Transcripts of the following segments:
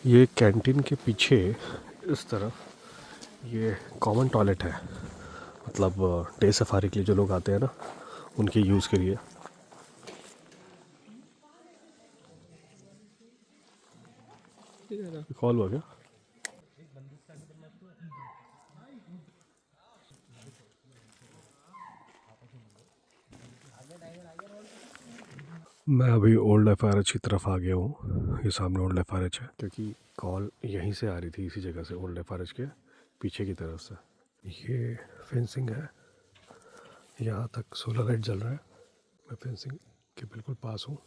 ये कैंटीन के पीछे इस तरफ ये कॉमन टॉयलेट है, मतलब डे सफारी के लिए जो लोग आते हैं ना, उनके यूज़ के लिए। कॉल हुआ क्या? मैं अभी ओल्ड एफ की तरफ आ गया हूँ। ये सामने ओल्ड एफ है, क्योंकि कॉल यहीं से आ रही थी, इसी जगह से, ओल्ड एफ के पीछे की तरफ से। ये फेंसिंग है, यहाँ तक सोलर लाइट जल रहा है। मैं फेंसिंग के बिल्कुल पास हूँ,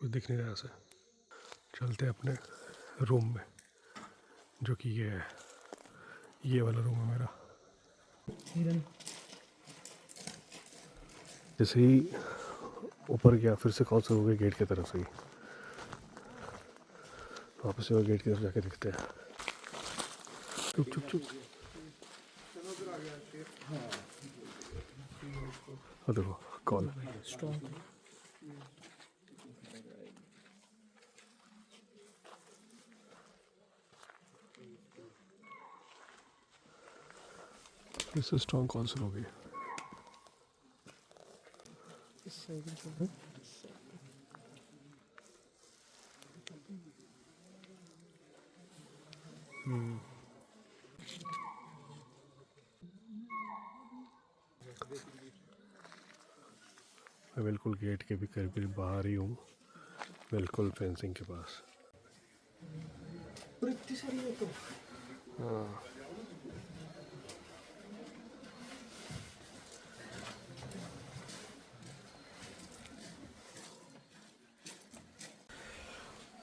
कुछ दिख नहीं रहा ऐसे। चलते अपने रूम में, जो कि ये है, ये वाला रूम है मेरा। जैसे ही ऊपर गया फिर से कॉल शुरू हो गई गेट की तरफ से ही। वापस से गेट की तरफ जाके देखते हैं। चुप चुप चुप। देखो कॉल। इससे स्ट्रॉन्ग कॉल शुरू हो गई। मैं बिल्कुल गेट के भी करीब बाहर ही हूँ, बिल्कुल फेंसिंग के पास। हाँ,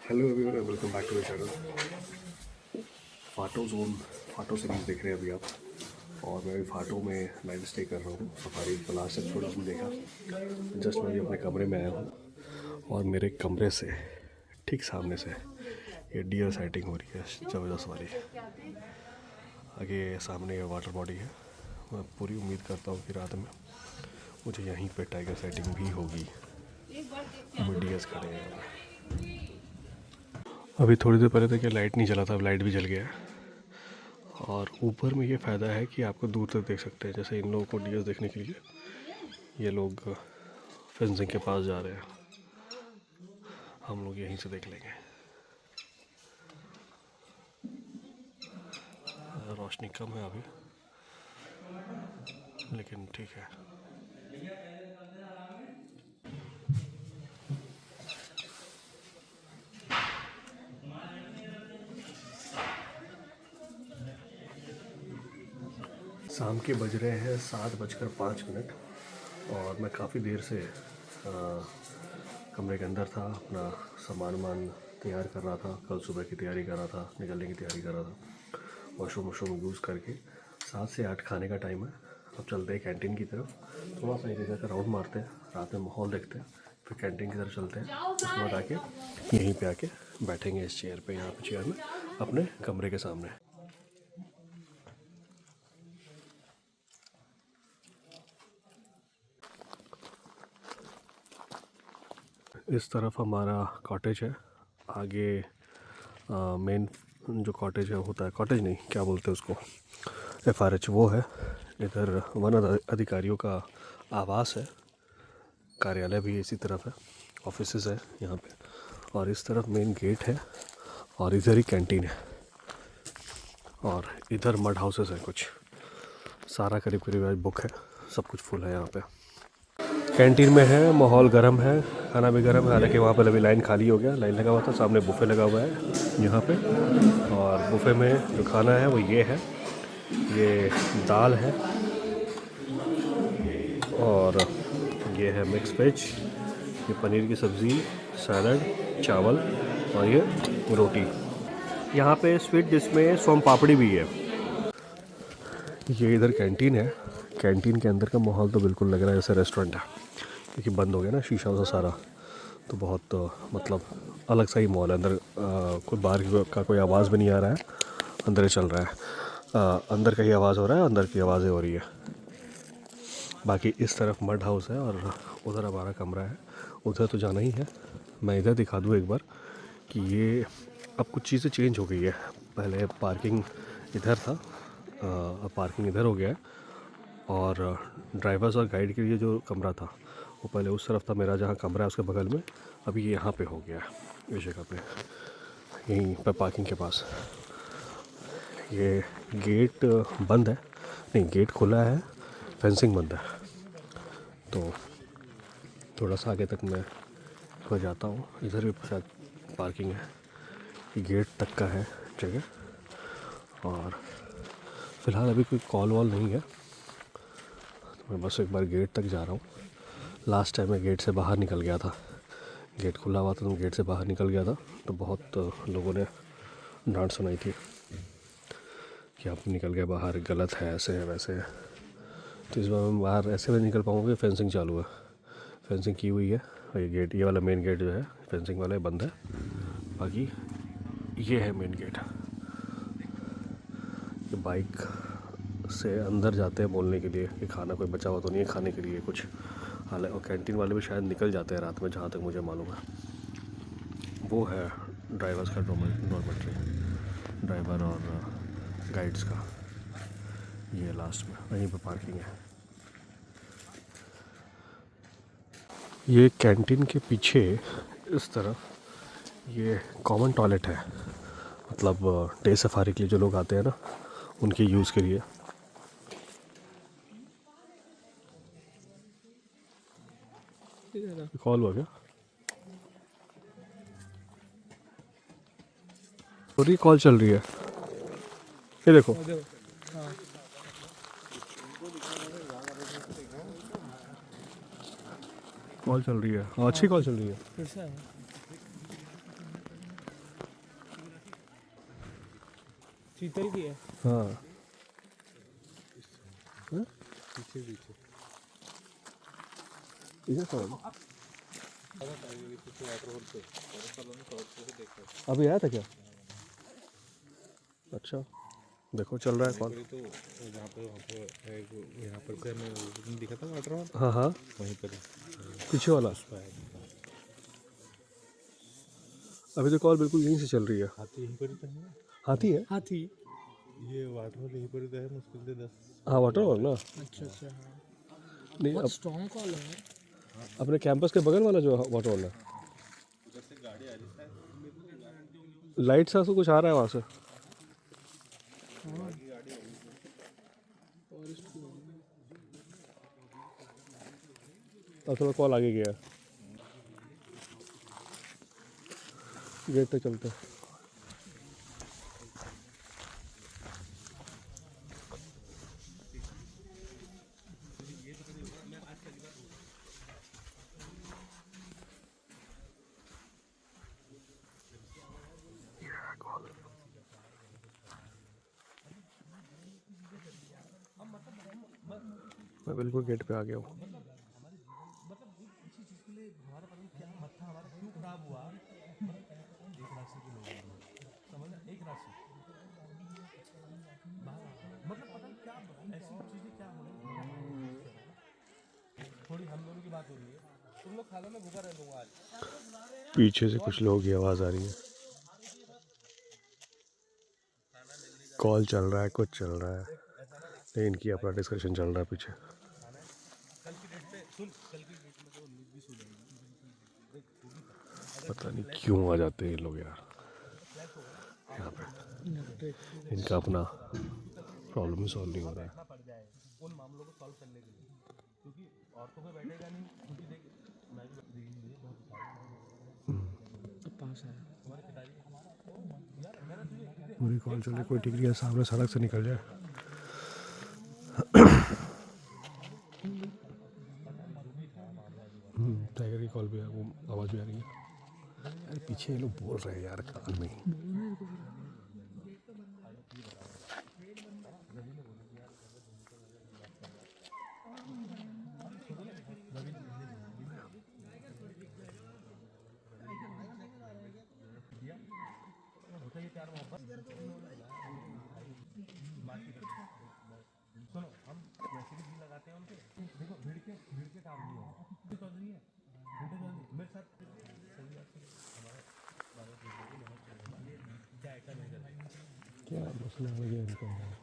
hello everyone, welcome back to the channel. फाटो जोन, फाटो सीरीज देख रहे हैं अभी आप, और मैं अभी फाटो में नाइट स्टे कर रहा हूँ। सफारी का लास्ट एपिसोड आपने देखा। जस्ट मैं अभी अपने कमरे में आया हूँ, और मेरे कमरे से ठीक सामने से ये डियर साइटिंग हो रही है, ज़बरदस्त वाली। आगे सामने ये वाटर बॉडी है। मैं पूरी उम्मीद करता हूँ कि रात में मुझे यहीं पे टाइगर साइटिंग भी होगी। डियर्स खड़े हैं। अभी थोड़ी देर पहले तक ये लाइट नहीं जला था, अब लाइट भी जल गया है। और ऊपर में ये फ़ायदा है कि आपको दूर तक देख सकते हैं। जैसे इन लोगों को डियर्स देखने के लिए ये लोग फेंसिंग के पास जा रहे हैं, हम लोग यहीं से देख लेंगे। रोशनी कम है अभी, लेकिन ठीक है। शाम के बज रहे हैं 7:05, और मैं काफ़ी देर से कमरे के अंदर था। अपना सामान तैयार कर रहा था, कल सुबह की तैयारी कर रहा था, निकलने की तैयारी कर रहा था, वॉशरूम यूज़ करके। 7 से 8 खाने का टाइम है। अब चलते हैं कैंटीन की तरफ, थोड़ा सा एक जगह का राउंड मारते हैं, रात में माहौल देखते हैं, फिर कैंटीन की तरफ चलते हैं। उसके बाद आके यहीं पे आके बैठेंगे इस चेयर पे, यहाँ पे चेयर में, अपने कमरे के सामने। इस तरफ हमारा कॉटेज है। आगे मेन जो कॉटेज है होता है, कॉटेज नहीं, क्या बोलते हैं उसको, FRH, वो है। इधर वन अधिकारियों का आवास है, कार्यालय भी इसी तरफ है, ऑफिसेज है यहाँ पे। और इस तरफ मेन गेट है, और इधर ही कैंटीन है, और इधर मड हाउसेस है कुछ। सारा करीब आज बुक है, सब कुछ फुल है यहाँ पे। कैंटीन में है, माहौल गर्म है, खाना भी गर्म है। हालांकि वहाँ पर अभी लाइन खाली हो गया, लाइन लगा हुआ था, सामने बुफ़े लगा हुआ है यहाँ पे। और बुफ़े में जो खाना है वो ये है, ये दाल है, और ये है मिक्स वेज, ये पनीर की सब्ज़ी, सैलड, चावल, और ये रोटी। यहाँ पे स्वीट डिश में सोम पापड़ी भी है। ये इधर कैंटीन है। कैंटीन के अंदर का माहौल तो बिल्कुल लग रहा है जैसे रेस्टोरेंट है, क्योंकि बंद हो गया ना शीशा वसा सारा, तो बहुत मतलब अलग सा ही माहौल है अंदर। कोई बाहर का कोई आवाज़ भी नहीं आ रहा है, अंदर ही चल रहा है। अंदर का ही आवाज़ हो रहा है, अंदर की आवाज़ें हो रही है। बाकी इस तरफ मड हाउस है, और उधर हमारा कमरा है। उधर तो जाना ही है, मैं इधर दिखा दूँ एक बार कि ये अब कुछ चीज़ें चेंज हो गई है। पहले पार्किंग इधर था, अब पार्किंग इधर हो गया है। और ड्राइवर्स और गाइड के लिए जो कमरा था वो पहले उस तरफ था, मेरा जहाँ कमरा है उसके बगल में, अभी ये यहाँ पे हो गया है, इस जगह पे, यहीं पर पार्किंग के पास। ये गेट बंद है, नहीं गेट खुला है, फेंसिंग बंद है। तो थोड़ा सा आगे तक मैं हो जाता हूँ, इधर भी शायद पार्किंग है। ये गेट तक का है जगह, और फ़िलहाल अभी कोई कॉल वॉल नहीं है, तो मैं बस एक बार गेट तक जा रहा हूँ। लास्ट टाइम मैं गेट से बाहर निकल गया था, गेट खुला हुआ था तो मैं गेट से बाहर निकल गया था, तो बहुत लोगों ने डांट सुनाई थी कि आप निकल गए बाहर, गलत है, ऐसे है वैसे है। तो इस बार मैं बाहर ऐसे में निकल पाऊँगा, फेंसिंग चालू है, फेंसिंग की हुई है। और ये गेट, ये वाला मेन गेट जो है फेंसिंग वाला बंद है, बाकी ये है मेन गेट। ये बाइक से अंदर जाते हैं बोलने के लिए कि खाना कोई बचा हुआ तो नहीं है खाने के लिए कुछ, हालांकि और कैंटीन वाले भी शायद निकल जाते हैं रात में, जहाँ तक मुझे मालूम है। वो है ड्राइवर्स का डॉर्मेट्री, ड्राइवर और गाइड्स का। ये लास्ट में वहीं पर पार्किंग है। ये कैंटीन के पीछे इस तरफ ये कॉमन टॉयलेट है, मतलब डे सफारी के लिए जो लोग आते हैं ना, उनके यूज़ के लिए। कॉल हुआ क्या? पूरी कॉल चल रही है, ये देखो। कॉल चल रही है, अच्छी कॉल चल रही है। शीतल की है। हाँ, पीछे पीछे इधर कौन अभी आया था क्या? अच्छा, देखो चल रहा है कॉल। तो जहाँ पे यहाँ पर से हमें दिखा था वाटर हॉल, हाँ हाँ, वहीं पर पीछे वाला। अभी तो कॉल बिल्कुल यहीं से चल रही है। हाथी यहीं पर ही तो है। हाथी है, हाथी ये वाटर हॉल यहीं पर ही तो है, मुश्किल से 10। हाँ वाटर हॉल ना। अच्छा अच्छा, हाँ नहीं, बहुत अब स्ट्रॉन्ग कॉल है। अपने कैंपस के बगल वाला जो वाटर हॉल है, लाइट सा कुछ आ रहा है वहाँ से। अब थोड़ा कॉल आगे गया, गेट तक चलते हैं। मैं बिल्कुल गेट पे आ गया हूँ। पीछे से कुछ लोगों की आवाज़ आ रही है, कॉल चल रहा है, कुछ चल रहा है, नहीं इनकी अपना डिस्कशन चल रहा है पीछे। पता नहीं क्यों आ जाते हैं ये लोग यार यहाँ पे, इनका अपना प्रॉब्लम सॉल्व नहीं हो रहा है। पूरी कॉल चल रही, कोई ठीक नहीं है, सामने सड़क से निकल जाए। टाइगर की कॉल भी है, वो आवाज़ भी आ रही है। अरे पीछे ये लोग बोल रहे हैं यार कान में ही। क्या मसला हो गया इनका यार।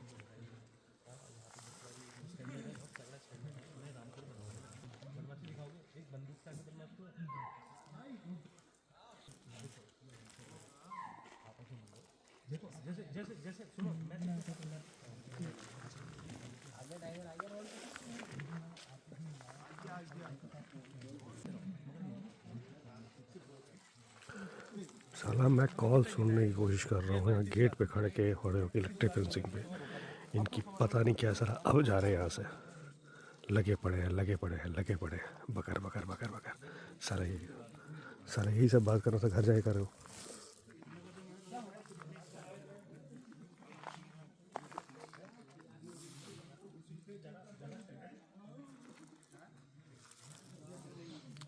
साला मैं कॉल सुनने की कोशिश कर रहा हूँ यहाँ गेट पे खड़े हो के इलेक्ट्रिक फेंसिंग पे। इनकी पता नहीं क्या सारा अब जा रहे हैं यहाँ से। लगे पड़े हैं लगे पड़े हैं लगे पड़े हैं बकर बकर बकर बकर। सारा यही सब बात कर रहा था, घर जाए कर रहे हो।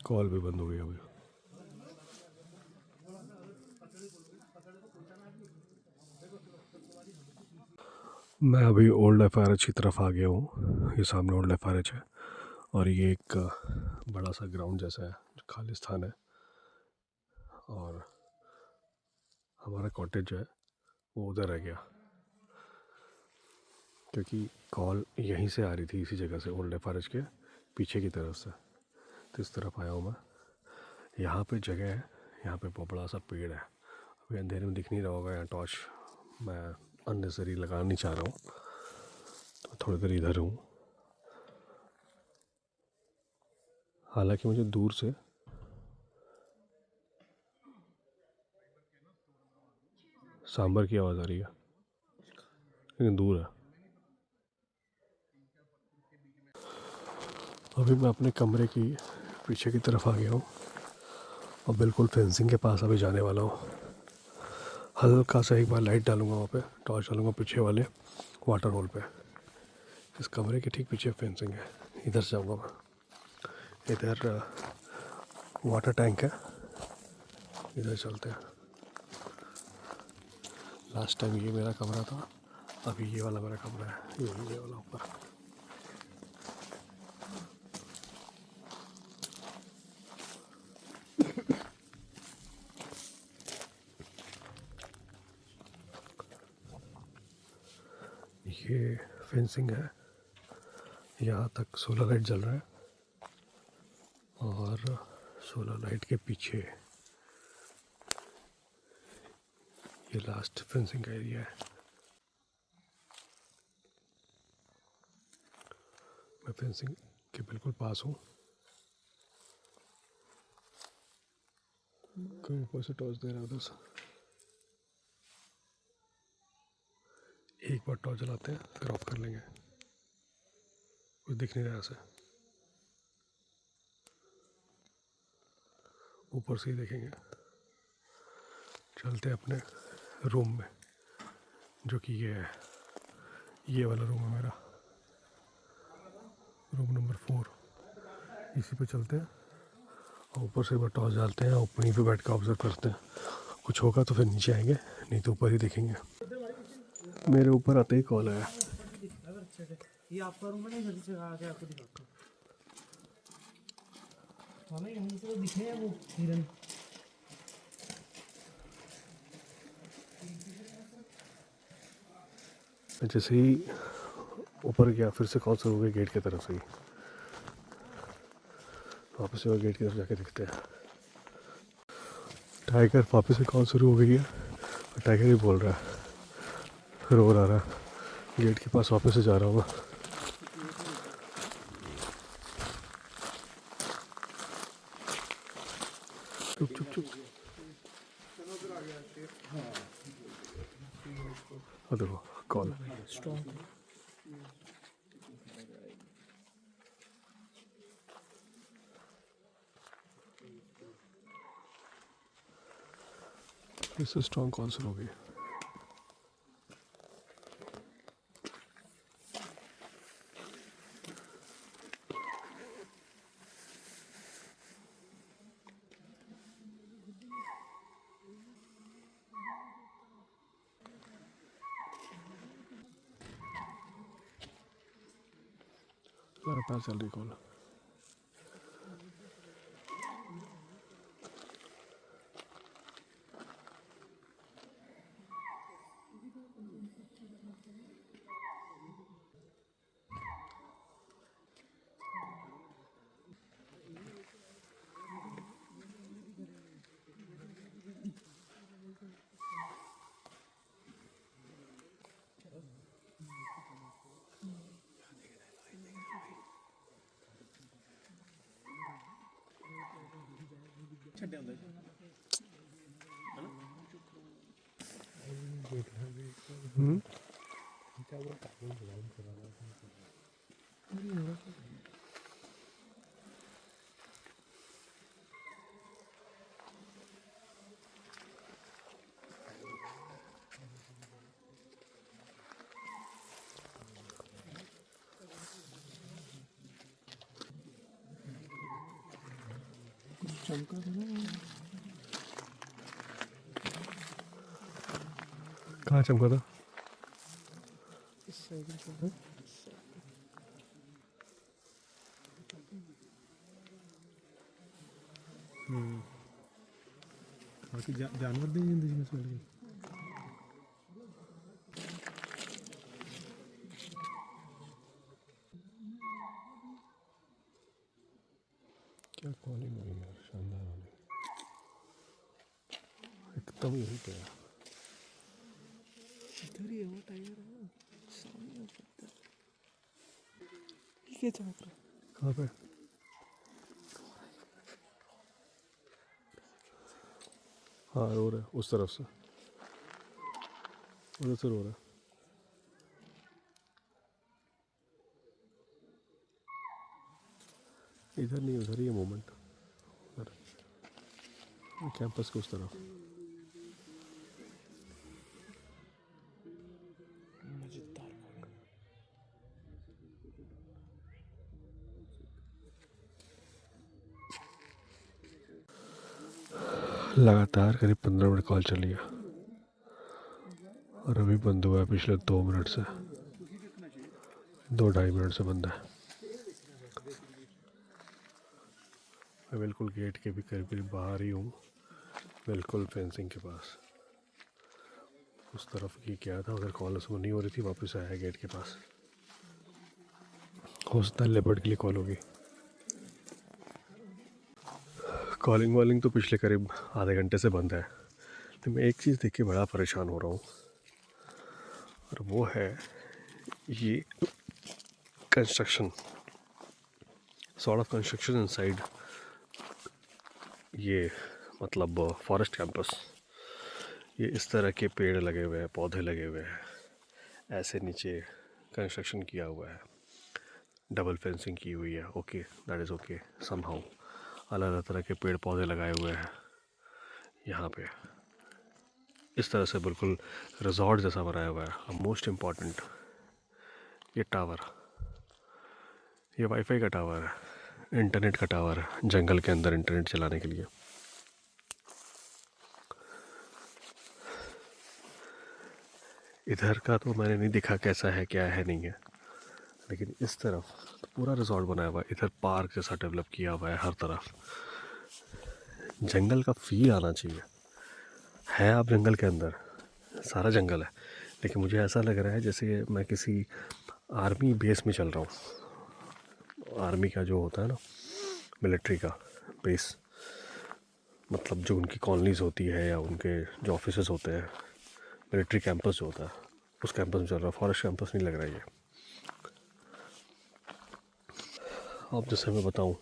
कॉल भी बंद हो गई अभी। मैं अभी ओल्ड एफ की तरफ आ गया हूँ। ये सामने ओल्ड एफ है और ये एक बड़ा सा ग्राउंड जैसा है जो खालिस्तान है। और हमारा कॉटेज जो है वो उधर रह गया क्योंकि कॉल यहीं से आ रही थी, इसी जगह से, ओल्ड एफ के पीछे की तरफ से। तो इस तरफ आया हूँ मैं। यहाँ पे जगह है, यहाँ पे बहुत बड़ा सा पेड़ है। अभी अंधेरे में दिख नहीं रहा होगा, यहाँ टॉर्च मैं अननेसरी लगा नहीं चाह रहा हूँ, तो थोड़ी देर इधर हूँ। हालांकि मुझे दूर से सांबर की आवाज़ आ रही है, लेकिन दूर है। अभी मैं अपने कमरे की पीछे की तरफ आ गया हूँ और बिल्कुल फेंसिंग के पास अभी जाने वाला हूँ। हल्का सा एक बार लाइट डालूंगा, वहाँ पे टॉर्च डालूंगा पीछे वाले वाटर होल पे। इस कमरे के ठीक पीछे फेंसिंग है, इधर से जाऊँगा मैं। इधर वाटर टैंक है, इधर चलते हैं। लास्ट टाइम ये मेरा कमरा था, अभी ये वाला मेरा कमरा है, ये वाला ऊपर। ये फेंसिंग है, यहाँ तक सोलर लाइट जल रहा है और सोलर लाइट के पीछे ये लास्ट फेंसिंग का एरिया है। मैं फेंसिंग के बिल्कुल पास हूँ। कोई ऊपर से टॉर्च दे रहा है उधर से। एक बार टॉर्च जलाते हैं फिर ऑफ कर लेंगे, कुछ दिख नहीं रहा ऐसे। ऊपर से ही देखेंगे। चलते हैं अपने रूम में, जो कि ये है, ये वाला रूम है मेरा, रूम नंबर 4। इसी पे चलते हैं और ऊपर से एक बार टॉर्च डालते हैं और वहीं पे बैठ कर ऑब्जर्व करते हैं। कुछ होगा तो फिर नीचे आएंगे, नहीं तो ऊपर ही देखेंगे। मेरे ऊपर आते ही कॉल आया। ये आपका रूम है, जल्दी से आके आपको दिखाता हूँ। हमें यहीं से तो दिखे हैं वो हिरन। जैसे ही ऊपर गया फिर से कॉल शुरू हो गई गेट की तरफ से ही। वापस से गेट की तरफ जाके देखते हैं। टाइगर वापस से कॉल शुरू हो गई है और टाइगर ही बोल रहा है, रो रहा है। गेट के पास वापस से जा रहा हूँ मैं। चुप चुप चुप। देखो कॉल। फिर से स्ट्रॉन्ग कॉल शुरू हो गई। लगातार चल रही कॉल। कहाँ चमका था? बाकी जानवर भी नहीं जिसमें से लगे। क्या कॉलिंग हुई यार, शानदार वाली, एकदम यही पे है। इधर ही है वो टाइगर है सामने पत्थर। ये क्या चमक रहा है? कहाँ पे? हाँ रो रहा है उस तरफ से, उधर से रो रहा है। इधर नहीं, उधर ही है मोमेंट, उधर कैंपस के उस तरफ। लगातार करीब 15 मिनट कॉल चली है और अभी बंद हुआ है पिछले 2 मिनट से, 2-2.5 मिनट से बंद है। मैं बिल्कुल गेट के भी करीब करीब बाहर ही हूँ, बिल्कुल फेंसिंग के पास। उस तरफ की क्या था, उधर कॉल उसमें नहीं हो रही थी, वापस आया गेट के पास। हो सकता है लेपर्ड के लिए कॉल होगी। कॉलिंग वॉलिंग तो पिछले करीब आधे घंटे से बंद है। तो मैं एक चीज़ देख के बड़ा परेशान हो रहा हूँ, और वो है ये construction, sort of construction inside ये मतलब फॉरेस्ट कैंपस। ये इस तरह के पेड़ लगे हुए हैं, पौधे लगे हुए हैं, ऐसे नीचे कंस्ट्रक्शन किया हुआ है, डबल फेंसिंग की हुई है। Okay, that is okay somehow. अलग अलग तरह के पेड़ पौधे लगाए हुए हैं यहाँ पे, इस तरह से बिल्कुल रिजॉर्ट जैसा बनाया हुआ है। और मोस्ट इम्पॉर्टेंट, ये टावर, ये वाईफाई का टावर है, इंटरनेट का टावर है, जंगल के अंदर इंटरनेट चलाने के लिए। इधर का तो मैंने नहीं देखा कैसा है, क्या है, नहीं है, लेकिन इस तरफ तो पूरा रिजॉर्ट बनाया हुआ है। इधर पार्क जैसा डेवलप किया हुआ है, हर तरफ जंगल का फील आना चाहिए। है आप जंगल के अंदर, सारा जंगल है, लेकिन मुझे ऐसा लग रहा है जैसे मैं किसी आर्मी बेस में चल रहा हूँ। आर्मी का जो होता है ना, मिलिट्री का बेस, मतलब जो उनकी कॉलोनीज़ होती है या उनके जो ऑफिसेज होते हैं, मिलिट्री कैंपस जो होता है, उस कैंपस में चल रहा है। फॉरेस्ट कैंपस नहीं लग रहा है ये। अब जैसे मैं बताऊँ,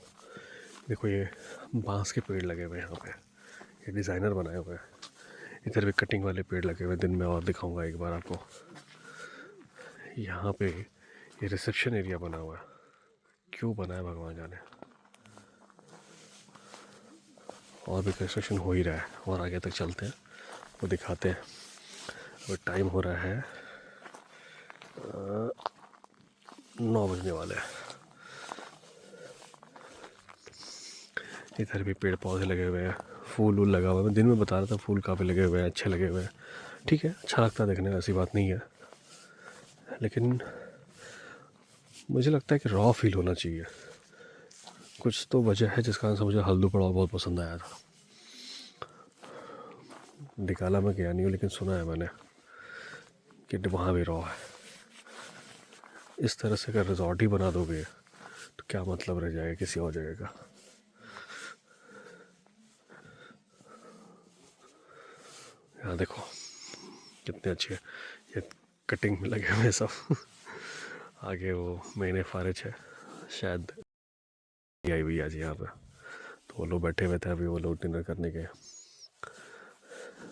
देखो ये बांस के पेड़ लगे हुए हैं यहाँ पे, ये डिज़ाइनर बनाए हुए हैं। इधर भी कटिंग वाले पेड़ लगे हुए हैं, दिन में और दिखाऊंगा एक बार आपको। यहाँ पे ये रिसेप्शन एरिया बना हुआ है, क्यों बना है भगवान जाने। और भी कंस्ट्रक्शन हो ही रहा है, और आगे तक चलते हैं वो दिखाते हैं। और टाइम हो रहा है 9 बजने वाले हैं। इधर भी पेड़ पौधे लगे हुए हैं, फूल वूल लगा हुआ है। मैं दिन में बता रहा था, फूल काफ़ी लगे हुए हैं, अच्छे लगे हुए हैं। ठीक है, अच्छा लगता है देखने में, ऐसी बात नहीं है, लेकिन मुझे लगता है कि रॉ फील होना चाहिए। कुछ तो वजह है जिस कारण से मुझे हल्दू पड़ाव बहुत पसंद आया था। दिकाला में गया नहीं हूँ, लेकिन सुना है मैंने कि वहाँ भी रॉ है। इस तरह से अगर रिजॉर्ट ही बना दोगे तो क्या मतलब रह जाएगा किसी और जगह का। यहाँ देखो कितने अच्छे ये कटिंग में लगे हुए सब। आगे वो मेन एफआरएच है, शायद आई हुई आज यहाँ पे, तो वो लोग बैठे हुए थे, अभी वो लोग डिनर करने गए।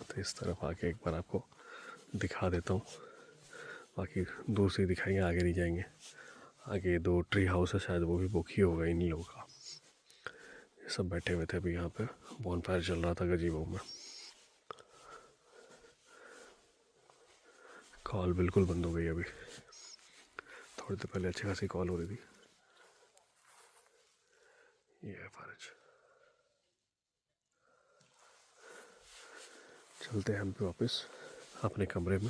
तो इस तरफ आके एक बार आपको दिखा देता हूँ, बाकी दूर से ही दिखाएंगे, आगे नहीं जाएंगे। आगे 2 ट्री हाउस है, शायद वो भी बुक ही होगा इन लोगों का। ये सब बैठे हुए थे अभी यहाँ पे, बॉनफायर चल रहा था गजीबो में। कॉल बिल्कुल बंद हो गई अभी, थोड़ी देर पहले अच्छी खासी कॉल हो रही थी। ये है फारज। चलते हैं हम भी वापस अपने कमरे में,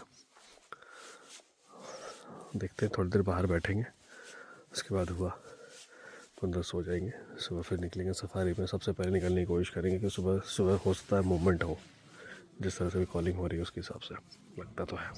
देखते हैं, थोड़ी देर बाहर बैठेंगे, उसके बाद हुआ तो अंदर सो जाएंगे। सुबह फिर निकलेंगे सफारी में। सबसे पहले निकलने की कोशिश करेंगे कि सुबह सुबह हो सकता है मूवमेंट हो, जिस तरह से भी कॉलिंग हो रही है उसके हिसाब से लगता तो है।